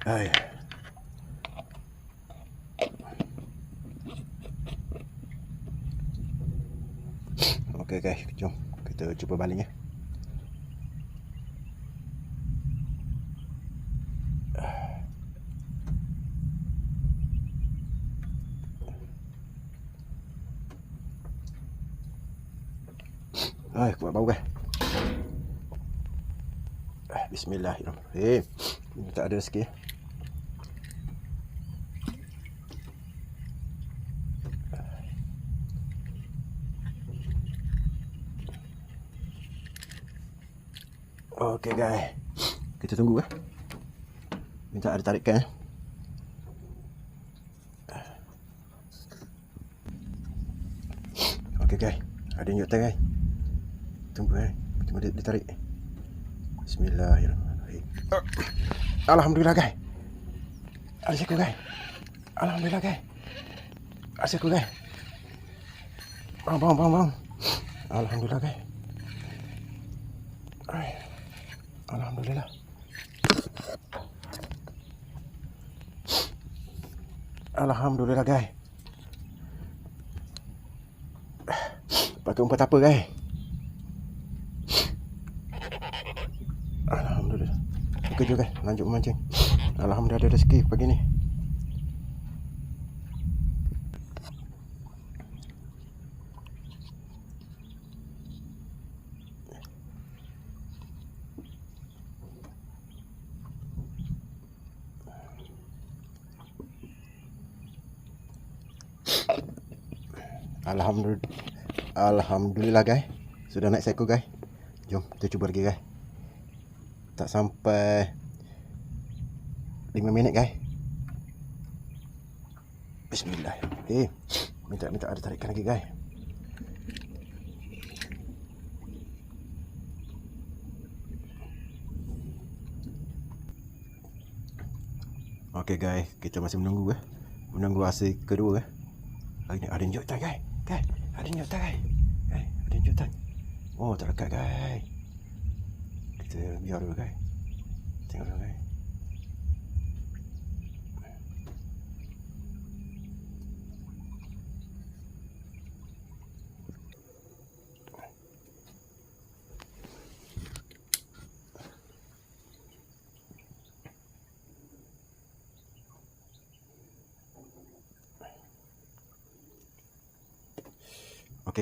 Hai. Okey guys, jom kita cuba baling ya. Hai, kuat bau guys. Bismillahirrahmanirrahim. Ini tak ada sikit. Okey guys. Kita tunggu minta ada tarikan. Okey guys. Ada nyota guys. Tunggu tunggu dia tarik. Bismillahirrahmanirrahim. Alhamdulillah guys. Alhamdulillah guys. Alhamdulillah guys. Alhamdulillah guys. Bang. Alhamdulillah guys. Alhamdulillah. Alhamdulillah guys. Pakai umpat apa guys? Alhamdulillah. Okey juga lanjut memancing. Alhamdulillah ada rezeki pagi ni. Alhamdulillah guys. Sudah naik seekor guys. Jom kita cuba lagi guys. Tak sampai 5 minit guys. Bismillah. Okey. Minta ada tarikan lagi guys. Okey guys, kita masih menunggu menunggu hasil kedua ada nyota guys. Guys, ada nyota guys. Ada nyota. Oh, tak dekat guys. Kita biar dulu guys. Tengok dulu guys.